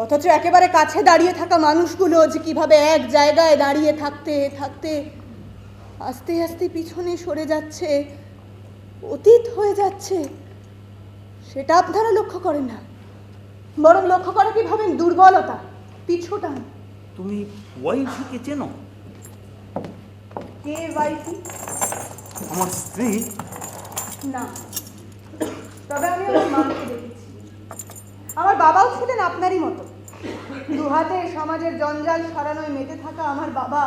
অথচ একেবারে কাছে দাঁড়িয়ে থাকা মানুষগুলো যে কিভাবে এক জায়গায় দাঁড়িয়ে থাকতে থাকতে আস্তে আস্তে পিছনে সরে যাচ্ছে, অতীত হয়ে যাচ্ছে, সেটা আপনারা লক্ষ্য করেন না, বরং লক্ষ্য করে কি ভাবেন দুর্বলতা, পিছুটান। তুমি ওয়াইফিকে চেনো? কে ওয়াইফি? আমার স্ত্রী। না, তবে আমি আমার মাকে দেখেছি। আমার বাবাও ছিলেন আপনারই মতো, দুহাতে সমাজের জঞ্জাল সরানোয় মেতে থাকা আমার বাবা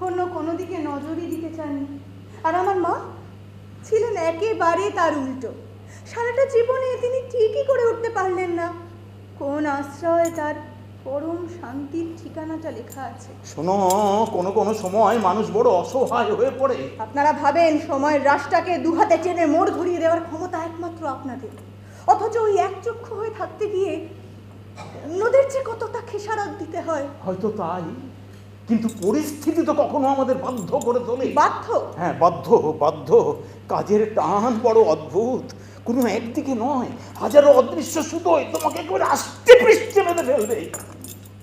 অন্য কোনো দিকে নজরই দিতে চাননি। আর আমার মা ছিলেন একেবারে তার উল্টো। সারাটা জীবনে তিনি ঠিকই করে উঠতে পারলেন না কোন আশ্রয়ে তার পরম শান্তির ঠিকানাটা লেখা আছে। শোনো, কোনো কোনো সময় মানুষ বড় অসহায় হয়ে পড়ে। আপনারা ভাবেন সময়ের রাশটাকে দুহাতে টেনে মোড় ঘুরিয়ে দেওয়ার ক্ষমতা একমাত্র আপনাদের, অথচ ওই একচক্ষু হয়ে থাকতে গিয়ে অন্যদের যে কতটা খেসারত দিতে হয়। হয়তো তাই, কিন্তু পরিস্থিতি তো কখনো আমাদের বাধ্য করে তোলে। বাধ্য? হ্যাঁ, বাধ্য বাধ্য। কাজের টান বড় অদ্ভুত, কোনো একদিকে নয়, হাজারো অদৃশ্য সুতোয় তোমাকে একেবারে আষ্টে পৃষ্ঠে বেঁধে ফেলবে।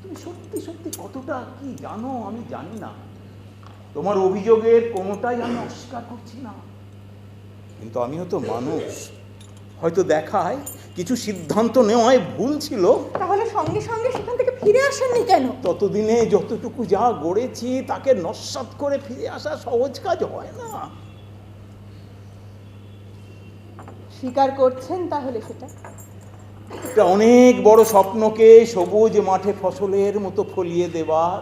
তুমি সত্যি সত্যি কতটা কি জানো আমি জানি না, তোমার অভিযোগের কোনোটাই আমি অস্বীকার করছি না, কিন্তু আমিও তো মানুষ। হয়তো দেখায় কিছু সিদ্ধান্ত নেওয়ায় ভুল ছিল। তাহলে সঙ্গে সঙ্গে সেখান থেকে ফিরে আসেননি কেন? ততদিনে যতটুকু যা গড়েছি তাকে নস্যাৎ করে ফিরে আসা সহজ কাজ হয় না। স্বীকার করছেন তাহলে সেটা? একটা অনেক বড় স্বপ্নকে সবুজ মাঠে ফসলের মতো ফলিয়ে দেবার,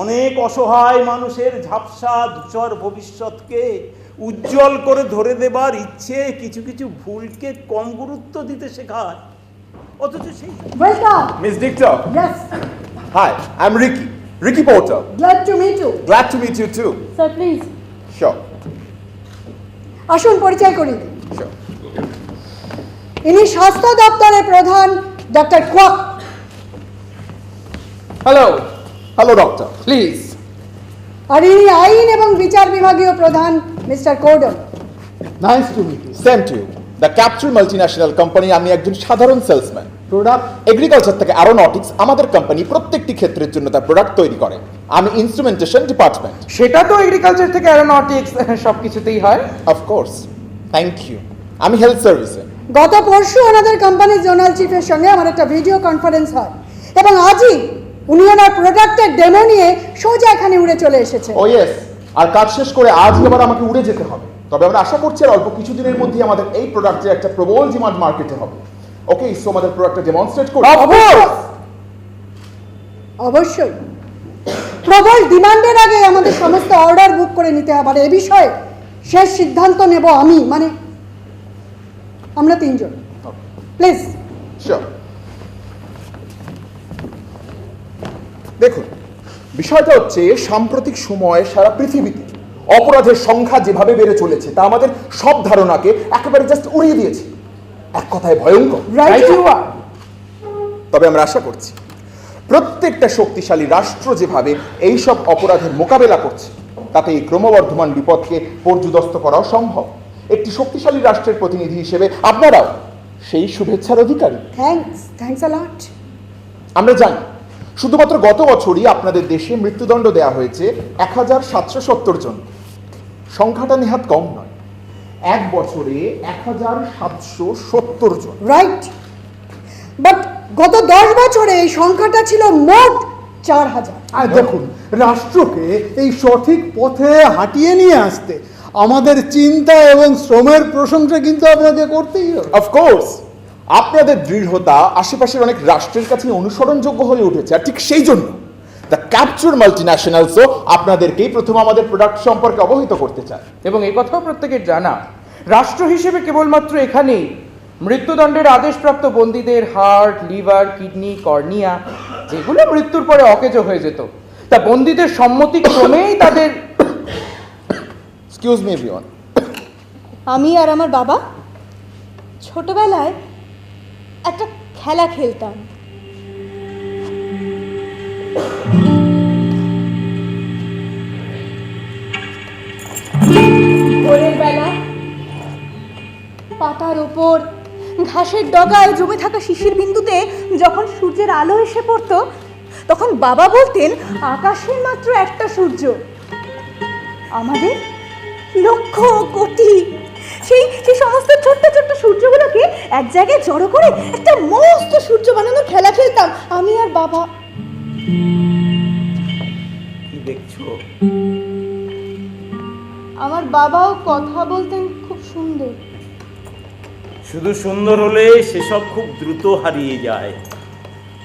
অনেক অসহায় মানুষের ঝাপসা ধূসর ভবিষ্যৎকে উজ্জ্বল করে ধরে দেবার ইচ্ছে কিছু কিছু ভুলকে কম গুরুত্ব দিতে শেখায়। অথচ সেই Miss Dictor. Yes. Hi, I'm Ricky Porter. Glad to meet you. Glad to meet you too. Sir, please. Sure, আসুন পরিচয় করি। sure. ইনি স্বাস্থ্য দপ্তরের প্রধান doctor Quack. Hello, Hello, doctor. Please. আর ইনি আইন এবং বিচার বিভাগীয় প্রধান মিস্টার কোডন। Nice to meet you. Same to you. The Capture Multinational Company, আমি একজন সাধারণ সেলসম্যান। প্রোডাক্ট এগ্রিকালচার থেকে অ্যারোনটিক্স, আমাদের কোম্পানি প্রত্যেকটি ক্ষেত্রের জন্য তার প্রোডাক্ট তৈরি করে। আমি ইনস্ট্রুমেন্টেশন ডিপার্টমেন্ট। সেটা তো এগ্রিকালচার থেকে অ্যারোনটিক্স সব কিছুতেই হয়। Of course, thank you. আমি হেলথ সার্ভিসে। গত পরশু ওনাদের কোম্পানির জোনাল চিফের সঙ্গে আমার একটা ভিডিও কনফারেন্স হয় এবং আজই উনি ওনার প্রোডাক্টের ডেমো নিয়ে সোজা এখানে উড়ে চলে এসেছে। ও ইয়েস, আর কাজ শেষ করে আজই আবার আমাকে উড়ে যেতে হবে। তবে আমরা আশা করছি আর অল্প কিছুদিনের মধ্যেই আমাদের এই প্রোডাক্টের একটা প্রবল ডিমান্ড মার্কেটে হবে। ওকে, সো আমাদের প্রোডাক্টটা ডেমনস্ট্রেট করব। অবশ্যই প্রবল ডিমান্ডের আগে আমাদের সমস্ত অর্ডার বুক করে নিতে হবে, আর এ বিষয়ে শেষ সিদ্ধান্ত নেব আমি, মানে আমরা তিনজন। প্লিজ। শিওর। দেখুন, বিষয়টা হচ্ছে সাম্প্রতিক সময়ে সারা পৃথিবীতে অপরাধের সংখ্যা যেভাবে বেড়ে চলেছে তা আমাদের সব ধারণাকে একেবারে জাস্ট উড়িয়ে দিয়েছে। এক কথায় ভয়ঙ্কর। Right you are. তবে আমরা আশা করছি প্রত্যেকটা শক্তিশালী রাষ্ট্র যেভাবে এই সব অপরাধের মোকাবেলা করছে তাতে এই ক্রমবর্ধমান বিপদকে পর্যুদস্ত করাও সম্ভব। একটি শক্তিশালী রাষ্ট্রের প্রতিনিধি হিসেবে আপনারাও সেই শুভেচ্ছার অধিকারী। থ্যাঙ্কস আ লট। আমরা জানি শুধুমাত্র গত বছরই আপনাদের দেশে মৃত্যুদণ্ড দেওয়া হয়েছে 1770 জন। সংখ্যাটা নেহাত কম নয়। এক বছরে 1770 জন। রাইট, বাট গত 10 বছরে এই সংখ্যাটা ছিল মোট 4000। আর দেখুন, রাষ্ট্রকে এই সঠিক পথে হাঁটিয়ে নিয়ে আসতে আমাদের চিন্তা এবং শ্রমের প্রশংসা কিন্তু আপনাকে করতেই হবে। অফকোর্স, আপনাদের দৃঢ়তা আশেপাশের অনেক রাষ্ট্রের কাছে অনুসরণযোগ্য হয়ে উঠেছে, আর ঠিক সেই জন্য দ্য ক্যাপচার মাল্টিন্যাশনালসও আপনাদেরকেই প্রথম আমাদের প্রোডাক্ট সম্পর্কে অবহিত করতে চায়। এবং এই কথাও প্রত্যেকের জানা, রাষ্ট্র হিসেবে কেবলমাত্র এখানেই মৃত্যুদণ্ডের আদেশপ্রাপ্ত বন্দীদের হার্ট, লিভার, কিডনি, কর্নিয়া যেগুলো মৃত্যুর পরে অকেজো হয়ে যেত তা বন্দীদের সম্মতিক্রমেই তাদের। Excuse me everyone. আমি আর আমার বাবা ছোটবেলায় একটা খেলা খেলতাম। ভোরের বেলা পাতার উপর ঘাসের ডগায় জমে থাকা শিশির বিন্দুতে যখন সূর্যের আলো এসে পড়তো, তখন বাবা বলতেন আকাশের মাত্র একটা সূর্য, আমাদের লক্ষ কোটি। সেই সেই সমস্ত ছোট্ট ছোট্ট সূর্যগুলোকে এক জায়গায় জড়ো করে একটা মস্ত সূর্য বানানোর খেলা খেলতাম আমি আর বাবা। কি দেখছো? আমার বাবাও কথা বলতেন খুব সুন্দর। শুধু সুন্দর হলে সেসব খুব দ্রুত হারিয়ে যায়।